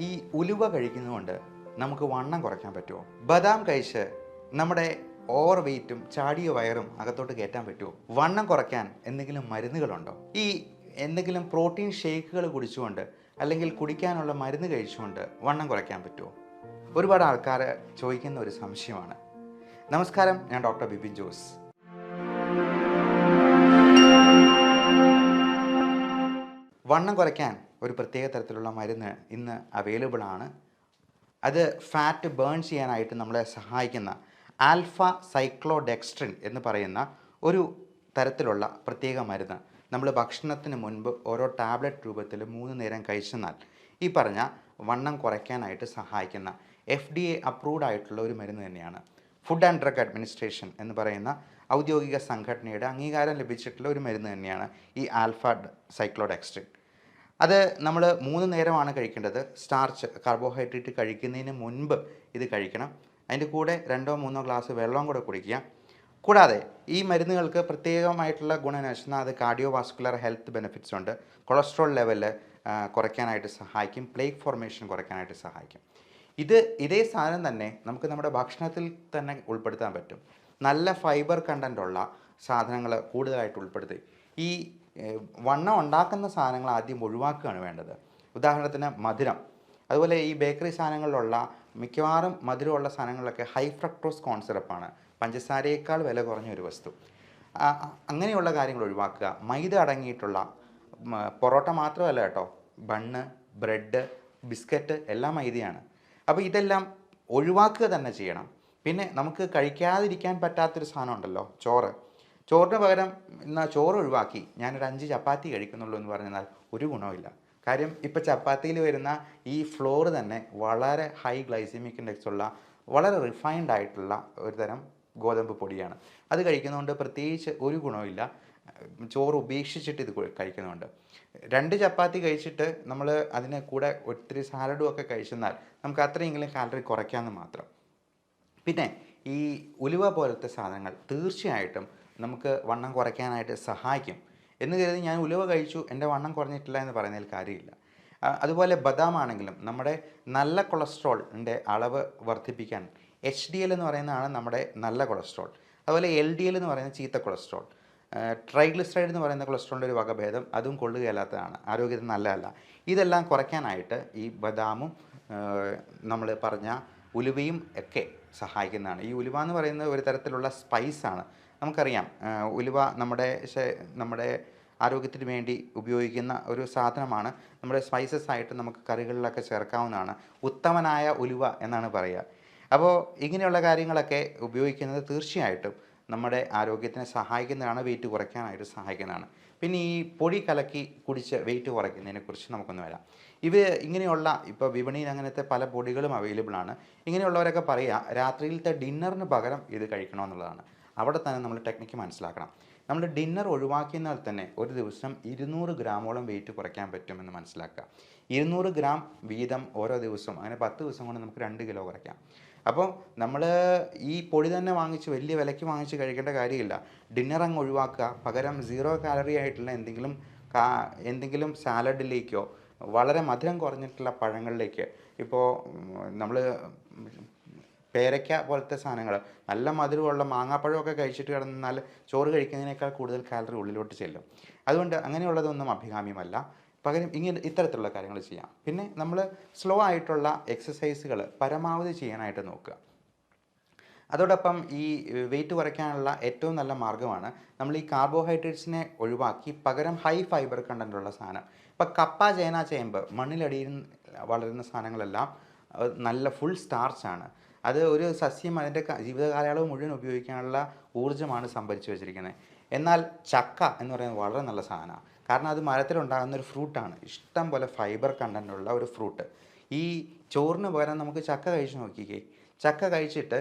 ഈ ഉലുവ കഴിക്കുന്നതുകൊണ്ട് നമുക്ക് വണ്ണം കുറയ്ക്കാൻ പറ്റുമോ? ബദാം കഴിച്ച് നമ്മുടെ ഓവർ വെയ്റ്റും ചാടിയ വയറും അകത്തോട്ട് കയറ്റാൻ പറ്റുമോ? വണ്ണം കുറയ്ക്കാൻ എന്തെങ്കിലും മരുന്നുകളുണ്ടോ? ഈ എന്തെങ്കിലും പ്രോട്ടീൻ ഷേക്കുകൾ കുടിച്ചുകൊണ്ട് അല്ലെങ്കിൽ കുടിക്കാനുള്ള മരുന്ന് കഴിച്ചുകൊണ്ട് വണ്ണം കുറയ്ക്കാൻ പറ്റുമോ? ഒരുപാട് ആൾക്കാർ ചോദിക്കുന്ന ഒരു സംശയമാണ്. നമസ്കാരം, ഞാൻ ഡോക്ടർ ബിപിൻ ജോസ്. വണ്ണം കുറയ്ക്കാൻ ഒരു പ്രത്യേക തരത്തിലുള്ള മരുന്ന് ഇന്ന് അവൈലബിൾ ആണ്. അത് ഫാറ്റ് ബേൺ ചെയ്യാനായിട്ട് നമ്മളെ സഹായിക്കുന്ന ആൽഫ സൈക്ലോഡെക്സ്ട്രിൻ എന്ന് പറയുന്ന ഒരു തരത്തിലുള്ള പ്രത്യേക മരുന്ന് നമ്മൾ ഭക്ഷണത്തിന് മുൻപ് ഓരോ ടാബ്ലറ്റ് രൂപത്തിൽ 3 നേരം കഴിച്ചെന്നാൽ ഈ പറഞ്ഞ വണ്ണം കുറയ്ക്കാനായിട്ട് സഹായിക്കുന്ന FDA അപ്രൂവ്ഡ് ആയിട്ടുള്ള ഒരു മരുന്ന് തന്നെയാണ്. ഫുഡ് ആൻഡ് ഡ്രഗ് അഡ്മിനിസ്ട്രേഷൻ എന്ന് പറയുന്ന ഔദ്യോഗിക സംഘടനയുടെ അംഗീകാരം ലഭിച്ചിട്ടുള്ള ഒരു മരുന്ന് തന്നെയാണ് ഈ ആൽഫ സൈക്ലോഡെക്സ്ട്രിൻ. അത് നമ്മൾ 3 നേരമാണ് കഴിക്കേണ്ടത്. സ്റ്റാർച്ച്, കാർബോഹൈഡ്രേറ്റ് കഴിക്കുന്നതിന് മുൻപ് ഇത് കഴിക്കണം. അതിൻ്റെ കൂടെ 2-3 ഗ്ലാസ് വെള്ളം കൂടെ കുടിക്കുക. കൂടാതെ ഈ മരുന്നുകൾക്ക് പ്രത്യേകമായിട്ടുള്ള ഗുണം എന്ന് വെച്ചാൽ അത് കാർഡിയോ വാസ്കുലർ ഹെൽത്ത് ബെനിഫിറ്റ്സ് ഉണ്ട്. കൊളസ്ട്രോൾ ലെവൽ കുറയ്ക്കാനായിട്ട് സഹായിക്കും. പ്ലേക്ക് ഫോർമേഷൻ കുറയ്ക്കാനായിട്ട് സഹായിക്കും. ഇതേ സാധനം തന്നെ നമുക്ക് നമ്മുടെ ഭക്ഷണത്തിൽ തന്നെ ഉൾപ്പെടുത്താൻ പറ്റും. നല്ല ഫൈബർ കണ്ടൻ്റ് ഉള്ള സാധനങ്ങൾ കൂടുതലായിട്ട് ഉൾപ്പെടുത്തി ഈ വണ്ണം ഉണ്ടാക്കുന്ന സാധനങ്ങൾ ആദ്യം ഒഴിവാക്കുകയാണ് വേണ്ടത്. ഉദാഹരണത്തിന് മധുരം, അതുപോലെ ഈ ബേക്കറി സാധനങ്ങളിലുള്ള മിക്കവാറും മധുരമുള്ള സാധനങ്ങളിലൊക്കെ ഹൈ ഫ്രക്ടോസ് കോൺ സിറപ്പാണ്, പഞ്ചസാരയേക്കാൾ വില കുറഞ്ഞ ഒരു വസ്തു. അങ്ങനെയുള്ള കാര്യങ്ങൾ ഒഴിവാക്കുക. മൈദ അടങ്ങിയിട്ടുള്ള പൊറോട്ട മാത്രമല്ല കേട്ടോ, ബണ്ണ്, ബ്രെഡ്, ബിസ്ക്കറ്റ് എല്ലാം മൈദയാണ്. അപ്പോൾ ഇതെല്ലാം ഒഴിവാക്കുക തന്നെ ചെയ്യണം. പിന്നെ നമുക്ക് കഴിക്കാതിരിക്കാൻ പറ്റാത്തൊരു സാധനം ഉണ്ടല്ലോ, ചോറിന് പകരം എന്നാൽ ചോറ് ഒഴിവാക്കി ഞാനൊരു 5 ചപ്പാത്തി കഴിക്കുന്നുള്ളൂ എന്ന് പറഞ്ഞാൽ ഒരു ഗുണമില്ല. കാര്യം ഇപ്പോൾ ചപ്പാത്തിയിൽ വരുന്ന ഈ ഫ്ലോർ തന്നെ വളരെ ഹൈ ഗ്ലൈസമിക് ഇൻഡെക്സ് ഉള്ള വളരെ റിഫൈൻഡ് ആയിട്ടുള്ള ഒരു തരം ഗോതമ്പ് പൊടിയാണ്. അത് കഴിക്കുന്നതുകൊണ്ട് പ്രത്യേകിച്ച് ഒരു ഗുണമില്ല. ചോറ് ഉപേക്ഷിച്ചിട്ട് ഇത് കഴിക്കുന്നുണ്ട്. 2 ചപ്പാത്തി കഴിച്ചിട്ട് നമ്മൾ അതിന് കൂടെ ഒത്തിരി സാലഡും ഒക്കെ കഴിച്ചെന്നാൽ നമുക്ക് അത്രയെങ്കിലും കാലറി കുറയ്ക്കാമെന്ന് മാത്രം. പിന്നെ ഈ ഉലുവ പോലത്തെ സാധനങ്ങൾ തീർച്ചയായിട്ടും നമുക്ക് വണ്ണം കുറയ്ക്കാനായിട്ട് സഹായിക്കും എന്ന് കരുതി ഞാൻ ഉലുവ കഴിച്ചു എൻ്റെ വണ്ണം കുറഞ്ഞിട്ടില്ല എന്ന് പറയുന്നതിൽ കാര്യമില്ല. അതുപോലെ ബദാം ആണെങ്കിലും നമ്മുടെ നല്ല കൊളസ്ട്രോളിൻ്റെ അളവ് വർദ്ധിപ്പിക്കാൻ HDL എന്ന് പറയുന്നതാണ് നമ്മുടെ നല്ല കൊളസ്ട്രോൾ. അതുപോലെ LDL എന്ന് പറയുന്ന ചീത്ത കൊളസ്ട്രോൾ, ട്രൈഗ്ലിസറൈഡ് എന്ന് പറയുന്ന കൊളസ്ട്രോളിൻ്റെ ഒരു വകഭേദം, അതും കൊള്ളുകയല്ലാത്തതാണ്, ആരോഗ്യത്തിന് നല്ലതല്ല. ഇതെല്ലാം കുറയ്ക്കാനായിട്ട് ഈ ബദാമും നമ്മൾ പറഞ്ഞ ഉലുവയും ഒക്കെ സഹായിക്കുന്നതാണ്. ഈ ഉലുവ എന്ന് പറയുന്നത് ഒരു തരത്തിലുള്ള സ്പൈസാണ്. നമുക്കറിയാം, ഉലുവ നമ്മുടെ ആരോഗ്യത്തിന് വേണ്ടി ഉപയോഗിക്കുന്ന ഒരു സാധനമാണ്. നമ്മുടെ സ്പൈസസ് ആയിട്ട് നമുക്ക് കറികളിലൊക്കെ ചേർക്കാവുന്നതാണ്. ഉത്തമനായ ഉലുവ എന്നാണ് പറയുക. അപ്പോൾ ഇങ്ങനെയുള്ള കാര്യങ്ങളൊക്കെ ഉപയോഗിക്കുന്നത് തീർച്ചയായിട്ടും നമ്മുടെ ആരോഗ്യത്തിനെ സഹായിക്കുന്നതാണ്, വെയിറ്റ് കുറയ്ക്കാനായിട്ട് സഹായിക്കുന്നതാണ്. പിന്നെ ഈ പൊടി കലക്കി കുടിച്ച് വെയിറ്റ് കുറയ്ക്കുന്നതിനെക്കുറിച്ച് നമുക്കൊന്ന് വരാം. ഇങ്ങനെയുള്ള ഇപ്പോൾ വിപണിയിൽ അങ്ങനത്തെ പല പൊടികളും അവൈലബിൾ ആണ്. ഇങ്ങനെയുള്ളവരൊക്കെ പറയുക രാത്രിയിലത്തെ ഡിന്നറിന് പകരം ഇത് കഴിക്കണമെന്നുള്ളതാണ്. അവിടെ തന്നെ നമ്മൾ ടെക്നിക്ക് മനസ്സിലാക്കണം. നമ്മൾ ഡിന്നർ ഒഴിവാക്കിയെന്നാൽ തന്നെ ഒരു ദിവസം 200 ഗ്രാമോളം വെയിറ്റ് കുറയ്ക്കാൻ പറ്റുമെന്ന് മനസ്സിലാക്കുക. 200 ഗ്രാം വീതം ഓരോ ദിവസവും, അങ്ങനെ 10 ദിവസം കൊണ്ട് നമുക്ക് 2 കിലോ കുറയ്ക്കാം. അപ്പോൾ നമ്മൾ ഈ പൊടി തന്നെ വാങ്ങിച്ച് വലിയ വിലയ്ക്ക് വാങ്ങിച്ച് കഴിക്കേണ്ട കാര്യമില്ല. ഡിന്നർ അങ്ങ് ഒഴിവാക്കുക. പകരം 0 കാലറി ആയിട്ടുള്ള എന്തെങ്കിലും സാലഡിലേക്കോ വളരെ മധുരം കുറഞ്ഞിട്ടുള്ള പഴങ്ങളിലേക്ക്, ഇപ്പോൾ നമ്മൾ പേരയ്ക്ക പോലത്തെ സാധനങ്ങൾ, നല്ല മധുരമുള്ള മാങ്ങാപ്പഴമൊക്കെ കഴിച്ചിട്ട് കിടന്നാൽ ചോറ് കഴിക്കുന്നതിനേക്കാൾ കൂടുതൽ കാലറി ഉള്ളിലോട്ട് ചെല്ലും. അതുകൊണ്ട് അങ്ങനെയുള്ളതൊന്നും അഭികാമ്യമല്ല. പകരം ഇത്തരത്തിലുള്ള കാര്യങ്ങൾ ചെയ്യാം. പിന്നെ നമ്മൾ സ്ലോ ആയിട്ടുള്ള എക്സസൈസുകൾ പരമാവധി ചെയ്യാനായിട്ട് നോക്കുക. അതോടൊപ്പം ഈ വെയിറ്റ് കുറയ്ക്കാനുള്ള ഏറ്റവും നല്ല മാർഗ്ഗമാണ് നമ്മൾ ഈ കാർബോഹൈഡ്രേറ്റ്സിനെ ഒഴിവാക്കി പകരം ഹൈ ഫൈബർ കണ്ടൻ്റുള്ള സാധനം. ഇപ്പോൾ കപ്പ, ചേന, ചേമ്പ്, മണ്ണിലടിയിൽ വളരുന്ന സാധനങ്ങളെല്ലാം നല്ല ഫുൾ സ്റ്റാർച്ചാണ്. അത് ഒരു സസ്യം അതിൻ്റെ ജീവിതകാലയളവ് മുഴുവൻ ഉപയോഗിക്കാനുള്ള ഊർജ്ജമാണ് സംഭരിച്ചു വെച്ചിരിക്കുന്നത്. എന്നാൽ ചക്ക എന്ന് പറയുന്നത് വളരെ നല്ല സാധനമാണ്. കാരണം അത് മരത്തിലുണ്ടാകുന്ന ഒരു ഫ്രൂട്ടാണ്, ഇഷ്ടം പോലെ ഫൈബർ കണ്ടൻ്റുള്ള ഒരു ഫ്രൂട്ട്. ഈ ചോറിന് പകരം നമുക്ക് ചക്ക കഴിച്ച് നോക്കിക്കേ. ചക്ക കഴിച്ചിട്ട്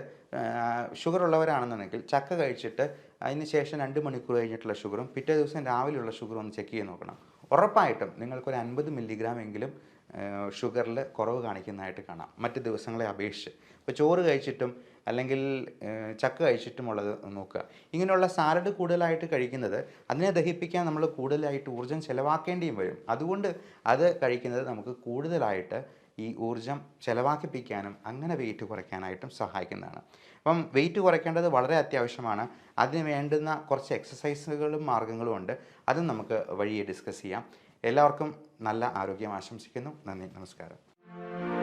ഷുഗർ ഉള്ളവരാണെന്നുണ്ടെങ്കിൽ ചക്ക കഴിച്ചിട്ട് അതിന് ശേഷം 2 മണിക്കൂർ കഴിഞ്ഞിട്ടുള്ള ഷുഗറും പിറ്റേ ദിവസം രാവിലെയുള്ള ഷുഗറും ഒന്ന് ചെക്ക് ചെയ്ത് നോക്കണം. ഉറപ്പായിട്ടും നിങ്ങൾക്കൊരു 50 മില്ലിഗ്രാം എങ്കിലും ഷുഗറിൽ കുറവ് കാണിക്കുന്നതായിട്ട് കാണാം മറ്റ് ദിവസങ്ങളെ അപേക്ഷിച്ച്. ഇപ്പോൾ ചോറ് കഴിച്ചിട്ടും അല്ലെങ്കിൽ ചക്ക കഴിച്ചിട്ടുമുള്ളത് നോക്കുക. ഇങ്ങനെയുള്ള സാലഡ് കൂടുതലായിട്ട് കഴിക്കുന്നത് അതിനെ ദഹിപ്പിക്കാൻ നമ്മൾ കൂടുതലായിട്ട് ഊർജ്ജം ചിലവാക്കേണ്ടിയും വരും. അതുകൊണ്ട് അത് കഴിക്കുന്നത് നമുക്ക് കൂടുതലായിട്ട് ഈ ഊർജം ചിലവാക്കിപ്പിക്കാനും അങ്ങനെ വെയിറ്റ് കുറയ്ക്കാനായിട്ടും സഹായിക്കുന്നതാണ്. അപ്പം വെയിറ്റ് കുറയ്ക്കേണ്ടത് വളരെ അത്യാവശ്യമാണ്. അതിന് വേണ്ടുന്ന കുറച്ച് എക്സസൈസുകളും മാർഗ്ഗങ്ങളും ഉണ്ട്. അതും നമുക്ക് വഴിയെ ഡിസ്കസ് ചെയ്യാം. എല്ലാവർക്കും നല്ല ആരോഗ്യം ആശംസിക്കുന്നു. നന്ദി, നമസ്കാരം.